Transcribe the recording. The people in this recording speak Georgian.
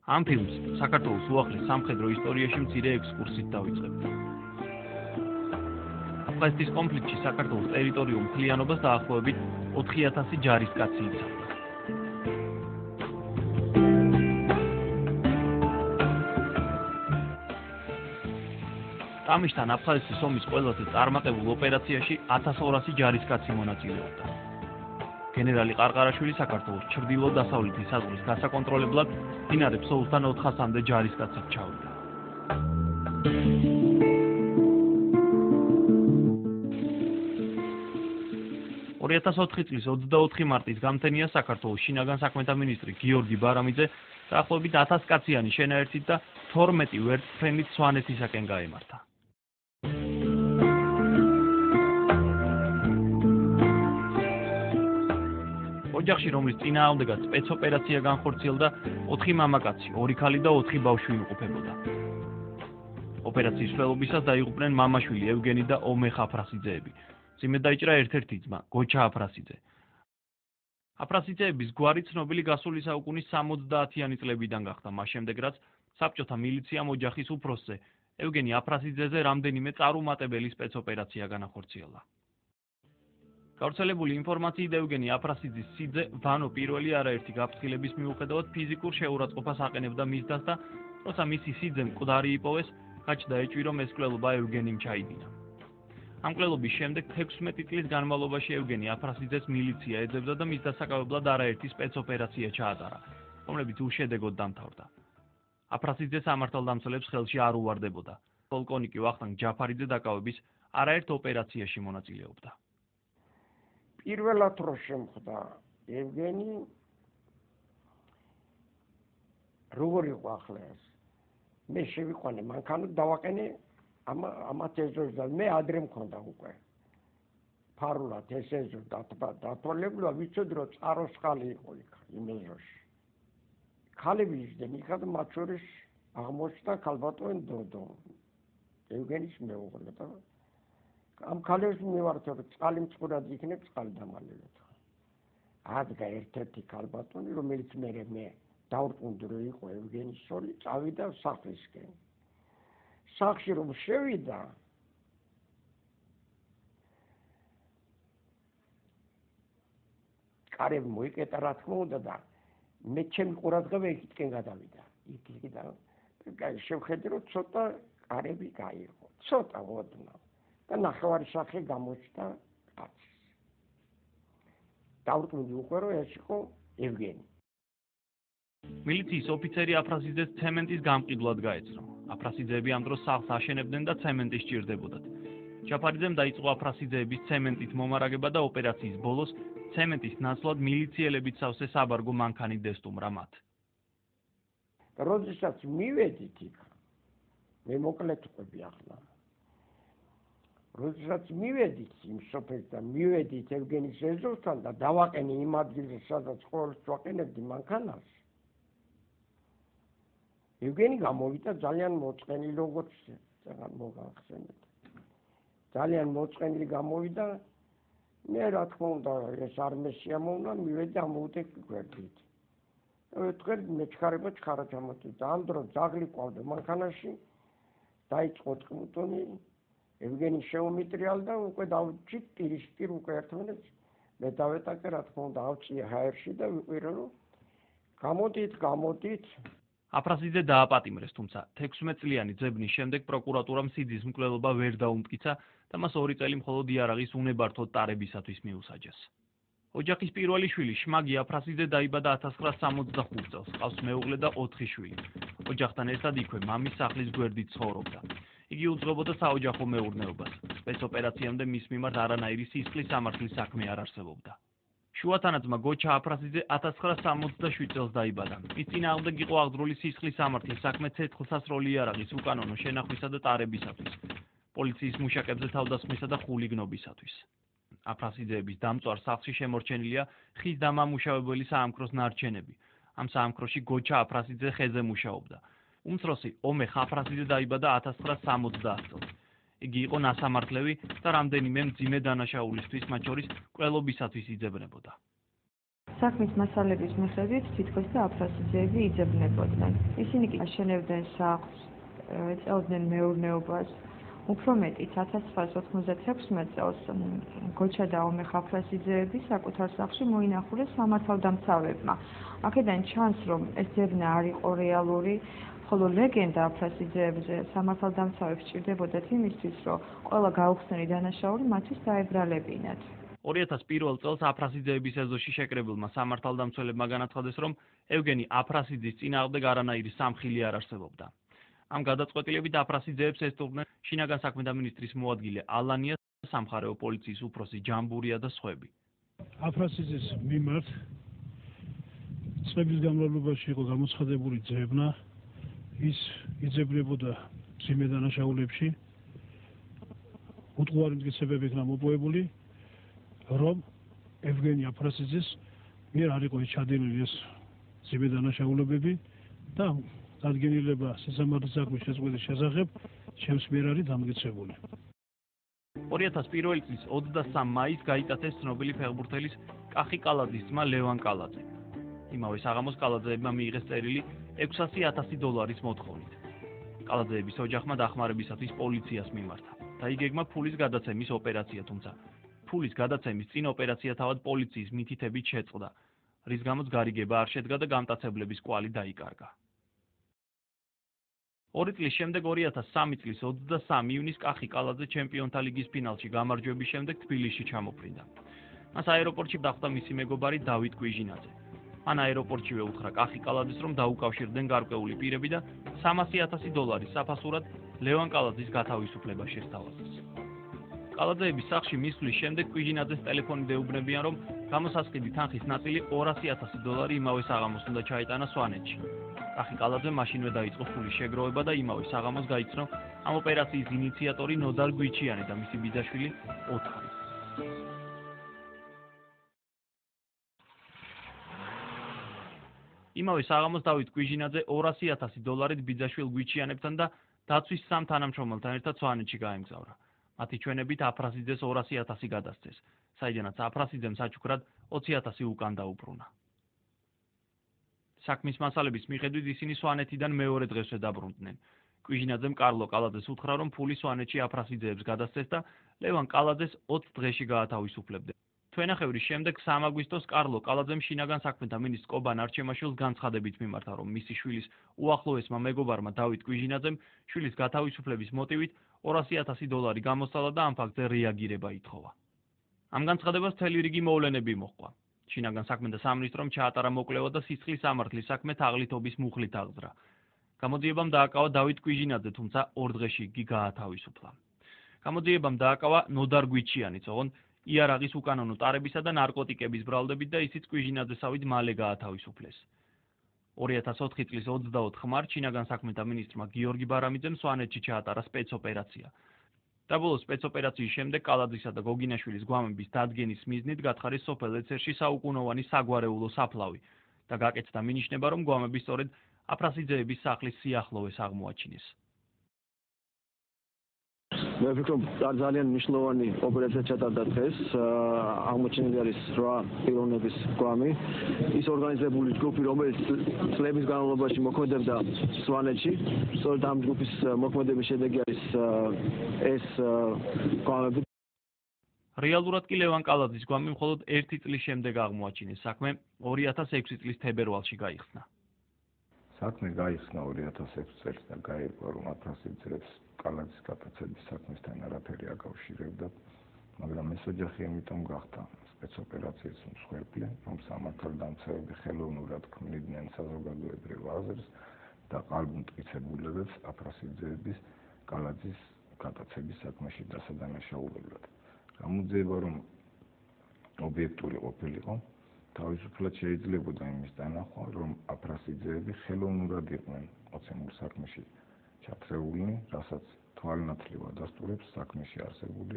ამ ფილმს საქართველოს უახლეს სამხედრო ისტორიაში მცირე ექსკურსით დავიწყებ. აფხაზეთის კონფლიქტში საქართველოს ტერიტორიულ მთლიანობას დაახლოებით 4000 ჯარისკაცი იცავდა. ამისთან აფხაზეთის ომის ყველაზე წარმატებულ ოპერაციაში 1200 ჯარისკაცი მონაწილეობდა. გენერალი ყარყარაშვილი საქართველოს ჩრდილო-დასავლეთის საზღვრის გასაკონტროლებლად მდინარე ფსოუსთან 400-მდე ჯარისკაცით ჩავიდა. წლის 24 მარტის გამთენია საქართველოს შინაგან საქმეთა მინისტრი გიორგი ბარამიძე დაახლოებით 1000 კაციანი შენაერთით და 12 ვერტმფრენით სვანეთისაკენ გაემართა. ოჯახში, რომლის წინააღმდეგაც სპეცოპერაცია განხორციელდა, 4 მამაკაცი, 2 ქალი და 4 ბავშვი იმყოფებოდა. ოპერაციის მსვლელობისას დაიღუპნენ მამაშვილი ევგენი და ომეხ აფრასიძეები. მძიმედ დაიჭრა ერთ-ერთი ძმა, გოჩა აფრასიძე. აფრასიძეების გვარი ცნობილი გასული საუკუნის 70-იანი წლებიდან გახდა, მას შემდეგ რაც საბჭოთა მილიციამ ოჯახის უფროსზე, ევგენი აფრასიძეზე რამდენიმე წარუმატებელი სპეცოპერაცია განახორციელა. გავრცელებული ინფორმაციით ევგენი აფრასიძის სიძე ვანო პირველი არაერთი გაფრთხილების მიუხედავად ფიზიკურ შეურაცხყოფას აყენებდა მისდას და როცა მისი სიძემ მკვდარი იპოვეს, გაჩნდა ეჭვი, რომ ეს მკვლელობა ევგენიმ ჩაიდინა. ამ მკვლელობის შემდეგ 16 წლის განმავლობაში ევგენი აფრასიძეს მილიცია ეძებდა და მის დასაკავებლად არაერთი სპეცოპერაცია ჩაატარა, რომლებიც უშედეგოდ დამთავრდა. აფრასიძეს ამართალდამცველებს ხელში არ უვარდებოდა. პოლკოვნიკი ვახტანგ ჯაფარიძე დაკავების არაერთ ოპერაციაში მონაწილეობდა. პირველად რო შემხდა ევგენი როგორ იყო ახლა ეს მე შევიყვანე მანქანა დავაყენე ამათ ეზოს მე ადრე მქონდა უკვე ფარულად ეს ეზო დათვალებულა ვიცოდი რომ წაროს ხალი იყო იმ ეზოში ხალები ისდნენ იქა და მათ შორის აღმოჩნდა ქალბატონ დოდო ევგენის მეუღლე და ამ ქალებს მივართ რომ წყალი მწყურად იქნებ წყალი დამალელოთ. ადგა ერთ-ერთი ქალბატონი რომელიც მე დავრწმუნდი რომ იყო ევგენის სული წავიდა სახლისკენ. სახლში რომ შევიდა კარები მოიკეტა რა თქმა უნდა და მე ჩემი ყურადღება იქითკენ გადავიდა. იქიდან შევხედე რომ ცოტა კარები გაიღო. ცოტა ოდნავ. და ნახევარი სახე გამოჩნდა კაცს. დავრწმუნდი უკვე რომ ეს იყო ევგენი. მილიციის ოფიცერი აფრასიძეს ცემენტის გამყიდვლად გაეცნო. აფრასიძეები ამ დროს სახლს აშენებდნენ და ცემენტი სჭირდებოდათ. ჯაფარიძემ დაიწყო აფრასიძეების ცემენტით მომარაგება და ოპერაციის ბოლოს ცემენტის ნაცვლად მილიციელებით სავსე საბარგო მანქანით დესტუმრა მათ. როდესაც მივედით იქ მე მოკლედ ვყვები ახლა. როდესაც მივედით იმ სოფელთან, მივედით ევგენის ეზოსთან და დავაყენე იმ ადგილზე, სადაც ყოველთვის ვაყენებდი მანქანას. ევგენი გამოვიდა ძალიან მოწყენილი, როგორც ძალიან მოგახსენეთ. ძალიან მოწყენილი გამოვიდა. მე რა თქმა უნდა, ეს არ მესიამოვნა, მივედი ამოვდე გვერდით. ვეთქვი მეჩქარება ჩქარა ჩამოწვიდა. ამ დროს ძაღლი ყავდა მანქანაში. დაიწყო ტყმუტონი ევგენი შეუმიტრიალდა უკვე დავჭით პირისპირ უკვე ერთმანეთს მე დავეტაკე რა თქმა უნდა ავწია ჰაერში და ვიყვირო რომ გამოდით აფრასიძე დააპატიმრეს, თუმცა 16 წლიანი ძებნის შემდეგ პროკურატურამ სიძის მკვლელობა ვერ დაუმტკიცა და მას 2 წელი მხოლოდ იარაღის უნებართვოდ ტარებისათვის მიუსაჯეს. ოჯახის პირველი შვილი შმაგი აფრასიძე დაიბადა 1965 წელს, ჰყავს მეუღლე და 4 შვილი. ოჯახთან ერთად იქვე მამის სახლის გვერდით ცხოვრობდა. იგი უძღვებოდა საოჯახო მეურნეობას. სპეცოპერაციამდე მის მიმართ არანაირი სისხლის სამართლის საქმე არ არსებობდა. შუათანაძმა გოჩა აფრასიძე 1967 წელს დაიბადა. მის წინააღმდეგ იყო აღძრული სისხლის სამართლის საქმე ცეცხლსასროლი იარაღის უკანონო შენახვისა და ტარებისათვის, პოლიციის მუშაკებზე თავდასხმისა და ხულიგნობისათვის. აფრასიძეების დამწვარ სახლში შემორჩენილია ხის დამამუშავებელი საამქროს ნარჩენები. ამ საამქროში გოჩა აფრასიძე ხეზე მუშაობდა. უმცროსი ომეხ აფრასიძე დაიბადა 1970 წელს. იგი იყო ნასამართლევი და რამდენიმე მძიმე დანაშაულისთვის, მათ შორის მკვლელობისათვის იძებნებოდა. საქმის მასალების მიხედვით თითქოს და აფროსიზეები იძებნებოდნენ. ისინი კი აშენებდნენ სახლს, ეწეოდნენ მეურნეობას. უფრო მეტიც 1996 წელს გოჩა და ომეხ აფროსიზეები საკუთარ სახლში მოინახულეს სამართალდამცავებმა. აქედან ჩანს, რომ ეს ძებნა არ იყო რეალური, ხოლო ლეგენდა აფროსიზეებზე სამართალდამცავებს სჭირდებოდათ იმისთვის, რომ ყველა გაუხსნელი დანაშაული მათთვის დაებრალებინათ. 2001 წელს აფროსიზეების ეზოში შეკრებილმა სამართალდამცველებმა განაცხადეს, რომ ევგენი აფროსიძის წინააღმდეგ არანაირი სამხილი არ არსებობდა. ამ გადაწყვეტილებით აფროსიძეებს ესტუმრნენ შინაგან საქმეთა მინისტრის მოადგილე ალანია, სამხარეო პოლიციის უფროსი ჯამბურია და სხვები. აფროსიძის მიმართ წლების განმავლობაში იყო გამოცხადებული ძებნა, ის იძებნებოდა მძიმე დანაშაულებში, უტყუარი მტკიცებები იქნა მოპოვებული, რომ ევგენი აფროსიძის მიერ არ იყო ჩადენილი ეს მძიმე დანაშაულებები და დადგენილება სასამართლო საქმის შეწყვეტის შესახებ ჩემს მიერ არის დამტკიცებული. 2001 წლის 23 მაისს გაიტაცეს ცნობილი ფეხბურთელის კახი კალაძის ძმა ლევან კალაძე. იმავე საღამოს კალაძეებმა მიიღეს წერილი $600,000 მოთხოვნით. კალაძეების ოჯახმა დახმარებისათვის პოლიციას მიმართა. დაიგეგმა ფულის გადაცემის ოპერაცია, თუმცა ფულის გადაცემის წინ ოპერაცია თავად პოლიციის მითითებით შეწყდა, რის გამოც გარიგება არ შედგა და გამტაცებლების კვალი დაიკარგა. 2 წლის შემდეგ 2003 წლის 23 ივნისს კახი კალაძე ჩემპიონთა ლიგის ფინალში გამარჯვების შემდეგ თბილისში ჩამოფრინდა. მას აეროპორტში დახვდა მისი მეგობარი დავით კვიჟინაძე. მან აეროპორტშივე უთხრა კახი კალაძეს, რომ დაუკავშირდნენ გარკვეული პირები და $300,000 საფასურად ლევან კალაძის გათავისუფლება შესთავაზეს. კალაძეების სახლში მისვლის შემდეგ კვიჟინაძეს ტელეფონით ეუბნებიან, რომ გამოსასყიდი თანხის ნაწილი $200,000 იმავე საღამოს უნდა ჩაეტანა სვანეთში. კახი კალაძე მაშინვე დაიწყო ფულის შეგროვება და იმავე საღამოს გაიცნო ამ ოპერაციის ინიციატორი ნოდარ გვიჩიანი და მისი ბიძაშვილი ოთარი. იმავე საღამოს დავით კვიჟინაძე $200,000 ბიძაშვილ გვიჩიანებთან და დაცვის 3 თანამშრომელთან ერთად სვანეთში გაემგზავრა. მათი ჩვენებით აფროსიძეს $200,000 გადასცეს, საიდანაც აფროსიძემ საჩუქრად $20,000 უკან დაუბრუნა. საქმის მასალების მიხედვით ისინი სვანეთიდან მეორე დღესვე დაბრუნდნენ. კვიჟინაძემ კარლო კალაძეს უთხრა, რომ ფული სვანეთში აფროსიძეებს გადასცეს და ლევან კალაძეს 20 დღეში გაათავისუფლებდნენ. თვენახევრის შემდეგ 3 აგვისტოს კარლო კალაძემ შინაგან საქმეთა მინისტრ კობან არჩემაშვილს განცხადებით მიმართა, რომ მისი შვილის უახლოესმა მეგობარმა დავით კვიჟინაძემ შვილის გათავისუფლების მოტივით $200,000 გამოსცალა და ამ ფაქტზე რეაგირება ითხოვა. ამ განცხადებას მთელი რიგი მოვლენები მოჰყვა. შინაგან საქმეთა სამინისტრომ ჩაატარა მოკვლევა და სისხლის სამართლის საქმე თაღლითობის მუხლით აღძრა. გამოძიებამ დააკავა დავით კვიჟინაძე, თუმცა 2 დღეში იგი გაათავისუფლა. გამოძიებამ დააკავა ნოდარ გვიჩიანიც, ოღონდ იარაღის უკანონო ტარებისა და ნარკოტიკების ბრალდებით და ისიც კვიჟინაძესავით მალე გაათავისუფლეს. 2004 წლის 24 მარტს შინაგან საქმეთა მინისტრმა გიორგი ბარამიძემ სვანეთში ჩაატარა სპეცოპერაცია. და ბოლოს სპეცოპერაციის შემდეგ კალაძისა და გოგინაშვილის გვამების დადგენის მიზნით გათხარეს სოფელ ეცერში საუკუნოვანი საგვარეულო საფლავი და გაკეთდა მინიშნება, რომ გვამები სწორედ აფროსიძეების სახლის სიახლოვეს აღმოაჩინეს. მე ვფიქრობ, ძალიან მნიშვნელოვანი ოპერაცია ჩატარდა დღეს. აღმოჩენილი არის 8 პიროვნების გვამი. ის ორგანიზებული ჯგუფი, რომელიც წლების განმავლობაში მოქმედებდა სვანეთში, სწორედ ამ ჯგუფის მოქმედების შედეგი არის ეს გვამები. რეალურად კი ლევან კალაძის გვამი მხოლოდ 1 წლის შემდეგ აღმოაჩინეს. საქმე 2006 წლის თებერვალში გაიხსნა. საქმე გაიხსნა 2006 წელს და გაირკვა, რომ აფროსიძეებს კალაძის გატაცების საქმესთან არაფერი აკავშირებდა, მაგრამ ეს ოჯახი ამიტომ გახდა სპეცოპერაციის მსხვერპლი, რომ სამართალდამცავები ხელოვნურად ქმნიდნენ საზოგადოებრივ აზრს და ყალბმტკიცებულებებს აფროსიძეების კალაძის გატაცების საქმეში დასადანაშაულებლად. გამოძიება, რომ ობიექტური ყოფილიყო, თავისუფლად შეიძლებოდა იმის დანახვა, რომ აფროსიძეები ხელოვნურად იყვნენ მოცემულ საქმეში ჩათრეულნი, რასაც თვალნათლივ ადასტურებს საქმეში არსებული